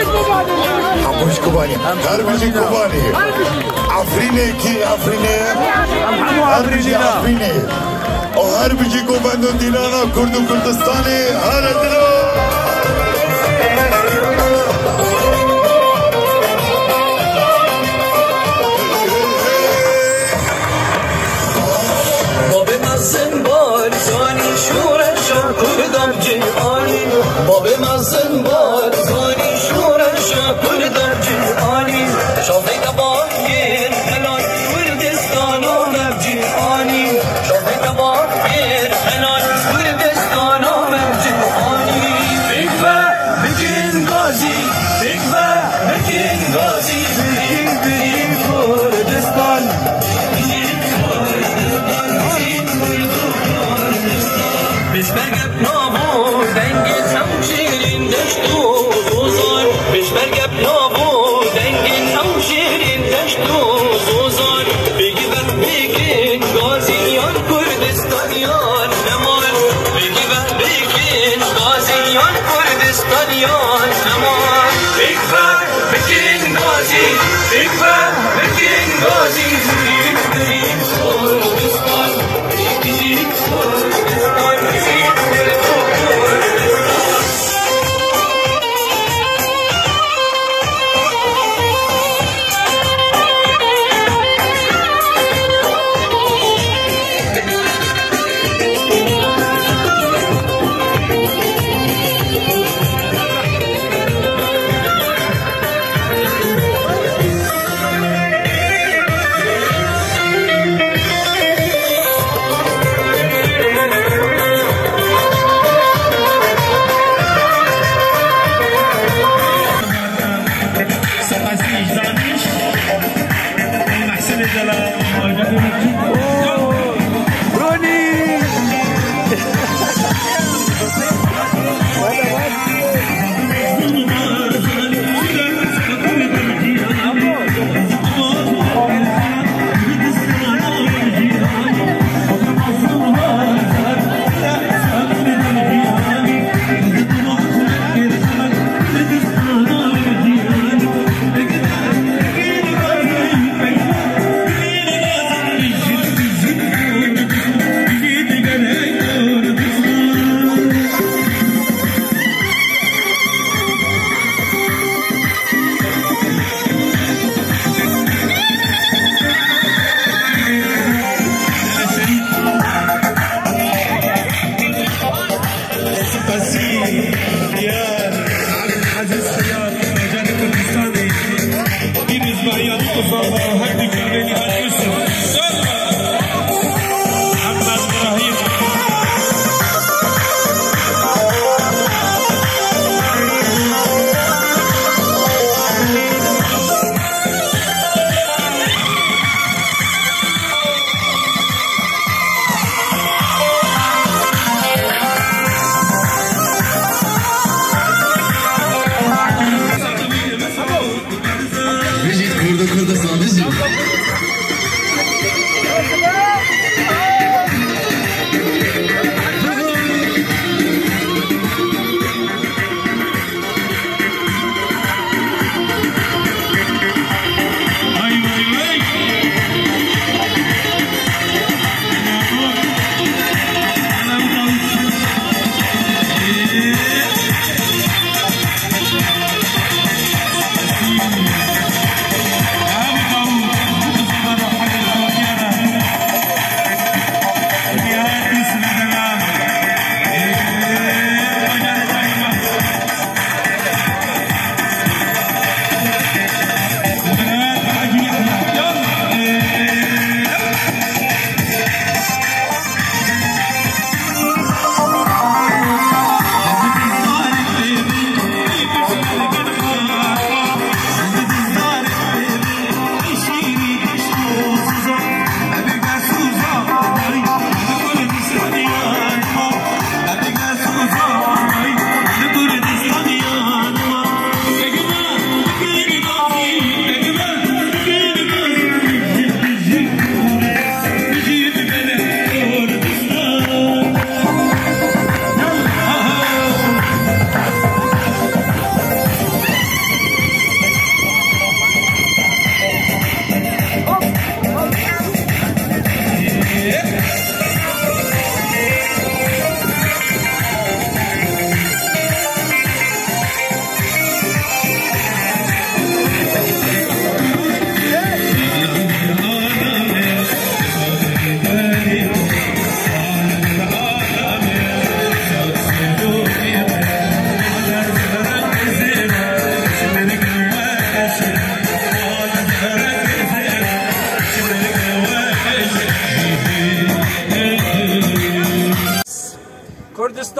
هموش کوبانی هربیجی کوبانی عفرینه کی عفرینه هربیجی عفرینه او هربیجی کوبندون دیلانا کرد و کردستانی هر دلو باب مزن بارزانی شورش کردم جهانی باب مزن بارزانی شورش کردم جهانی شافی تباهیر هلال کردستان آمد جهانی شافی تباهیر هلال کردستان آمد جهانی بگوه بگین گازی بگوه بگین گازی بریم بریم کردستان بشبرگب نابو دنگ شمشیرین دشت و زوزان بشبرگب نابو دنگ شمشیرین دشت و زوزان بگی بر بگین گازیان کردستانیان نمان بگی بر بگین گازیان کردستانیان نمان بگ بر بگین گازی بگ بر بگین گازی بریم بریم کردستان بریم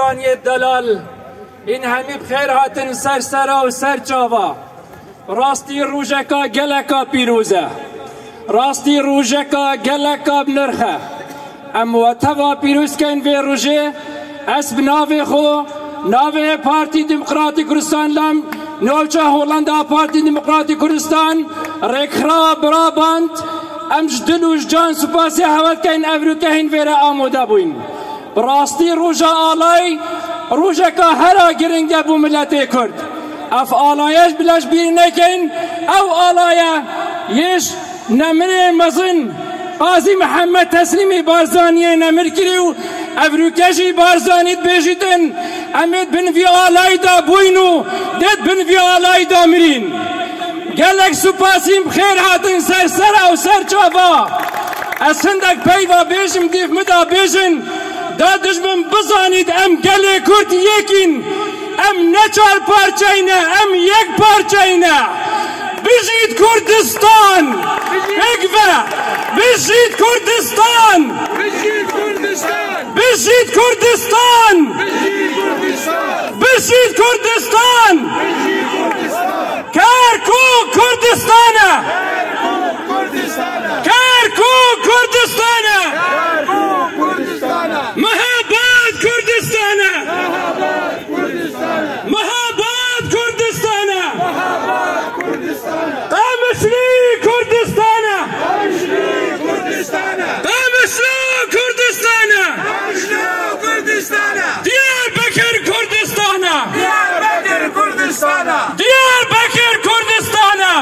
بارزانی دلال این همی بخیر هاتن سر سرا و سر چاوا راستی روژکا گلکا پیروزه راستی روژکا گلکا بنرخه اما توا پیروز کن وی روژه اسب ناوی خو ناوی پارتی دموکراتی کردستان لام نوچه هولندا پارتی دموکراتی کردستان رکرا براباند امش دلوش جان سپاسی حوالت کن افرو کهین ویره آموده بوین براستی روژا آلای روژه که هر گرنگ بو ملت کرد اف آلایش بلاش بیر نکن او آلایه یش نمر مزن قاضی محمد تسلیمی بارزانی نمر کریو افروکشی بارزانیت بیشیدن امید بن وی آلای دا بوینو دید بن وی آلای دا مرین گلک سپاسیم خیر هاتن سر سر او سر چابا از هندک پیوا بیشم دیف مدا بیشن دا دشمن بزانید ام گله کرد یکین ام نچار پارچینه ام یک پارچینه بجید کردستان بگوه بجید کردستان بجید کردستان بجید کردستان کرکوک کردستانه کرکوک کردستانه مهاباد کردستانه مهاباد کردستانه قامشلی کردستانه قامشلو کردستانه دیار بکر کردستانه دیار بکر کردستانه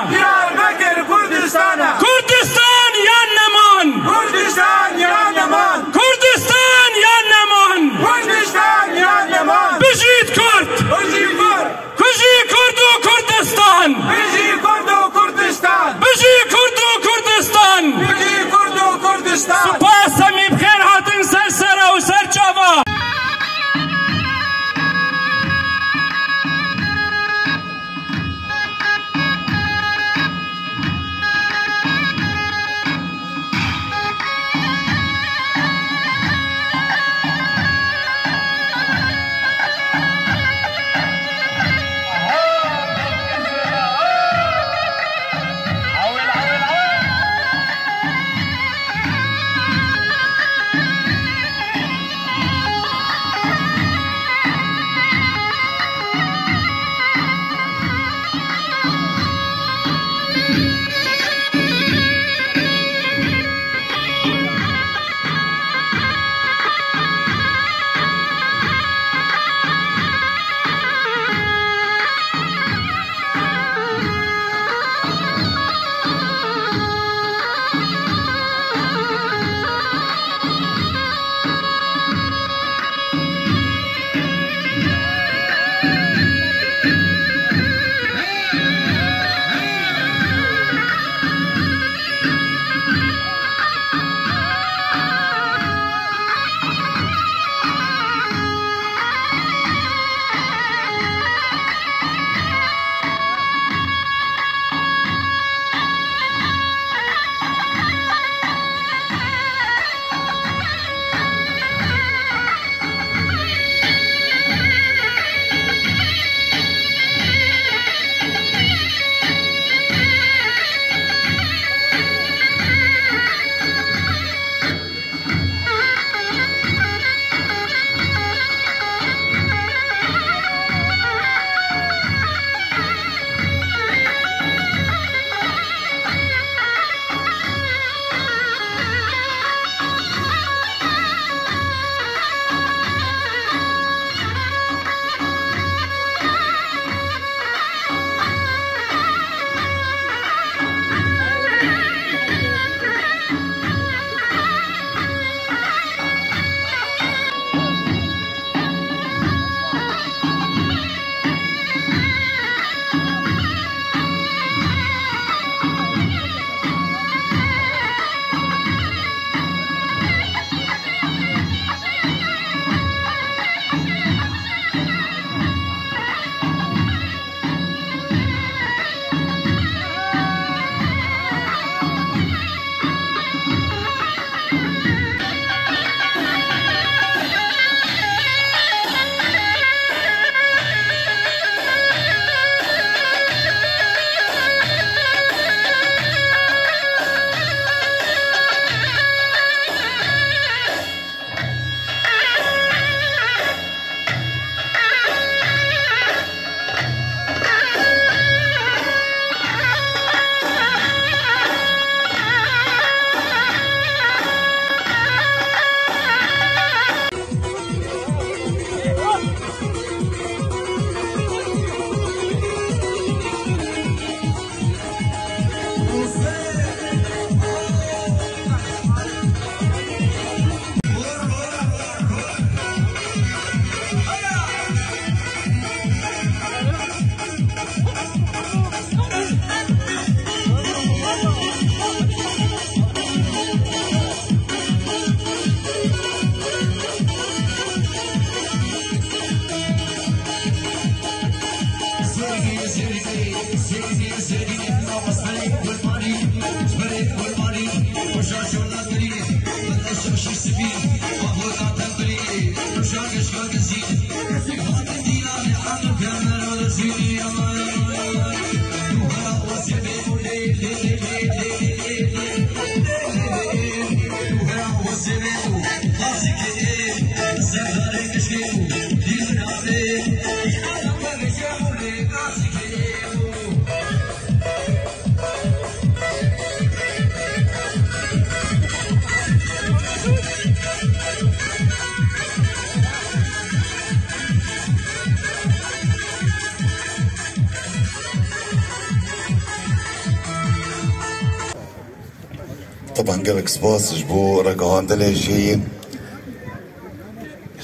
طبعا قالك سباس جبو رقهان دليشي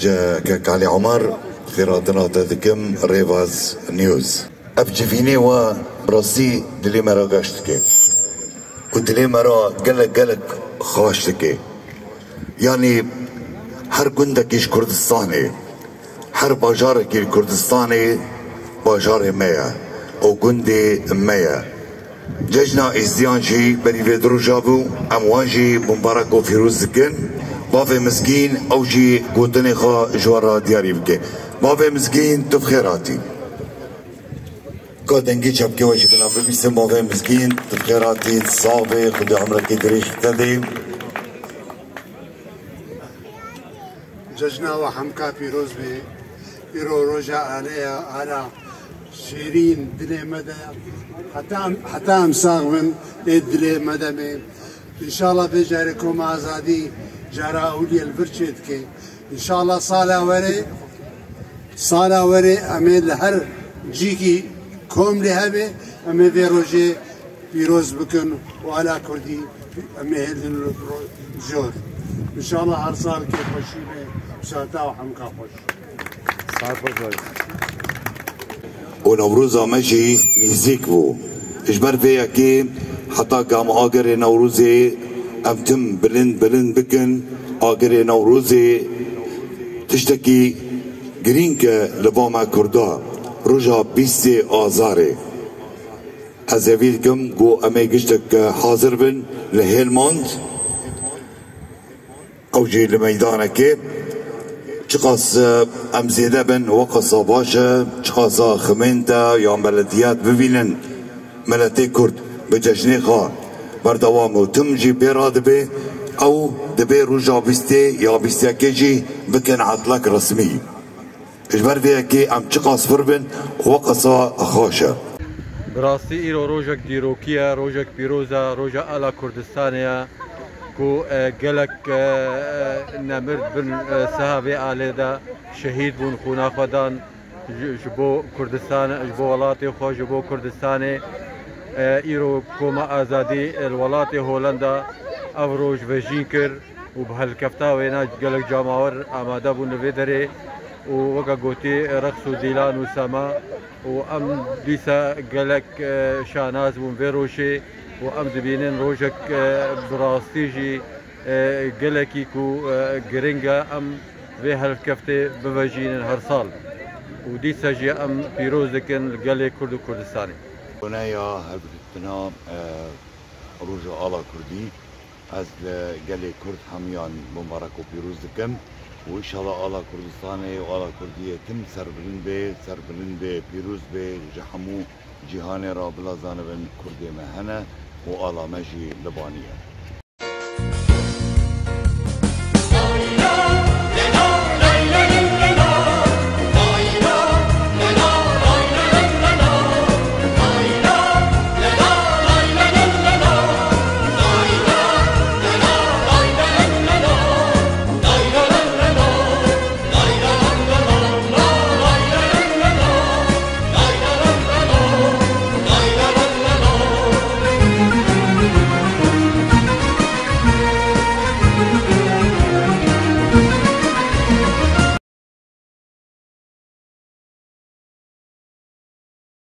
جا كالي عمر خيراتنا تدكم ريفاز نيوز ابجفيني و راسي دلي مرا قاشتكي ودلي مرا قالك خواشتكي يعني هر گندكيش كردستاني هر باجارك الكردستاني باجار ميا او گندي ميا ججنا ازدیان جی بری درو جابو اموان جی مبارک و فیروز دکن باوی مزگین او جی گوتن خوا جوارا دیاری بکن باوی مزگین تو بخیراتی که دنگی چپکی وشی کنا ببیسه باوی مزگین تو بخیراتی صاحب خود عمرکی دریش تدیم ججنا و حمکا پیروز بی پیرو روژا آلیا شیرین دلی مده حتى امساغ من ادري مدامي ان شاء الله بجاركم ازادي جرا اولي البرشيت كي ان شاء الله صالا وري اميل هر جيكي كوم لهبه امي بيروجي بيروز بكن وعلى كردي اميل جور ان شاء الله هر صار كيف وشيبه ساتا وحمكا خوش ونوروز ماشي نزيك بو اجبر فيها كي حتى قام اقر نوروزي امتم بلند بكن اقر نوروزي تشتكي جرينك لباما كردا رجا بيسي آزاري ازاويلكم قو امي قشتك حاضر بن لهيلموند او جي لميدانك چقاس امزيده بن وقصا باشا چقاسا خمينتا يا بلديات ببينن ملتي كرد بججني خا بردوامو تم جي بيراد بي او دبي رجا بيستي يا بيستي كيجي بكن عطلك رسمي اجبر فيها كي ام چقاس فربن وقصا خاشا براسي ايرو روجك ديروكيا روجك بيروزا روجا الا كردستانيا كو قالك نمرد بن سهابي آليدا شهيد بون خونا خدان جبو كردستان جبو ولاتي خو جبو كردستاني ايرو كوما ازادي الولاتي هولندا افروج فيجينكر وبهالكفتا وينا قالك جاماور اماده بون فيدري ووقا قوتي رقصو ديلان وسما وام ديسا قالك شاناز بون فيروشي وام دبينين روجك براستيجي قلكي كو جرينجا ام في هالكفتي بفاجين هرصال ودي ساجي ام بيروزكن قالي كردو كردستاني هنايا هبتنا روجا آلا كردي از قالي كرد حميان مبارك وبيروزكن وإن شاء الله آلا كردستاني وآلا كردية تم سربلن بي بيروز بي جحمو جهاني را بلا زانبن كردي مهنة وآلا مجي لبانية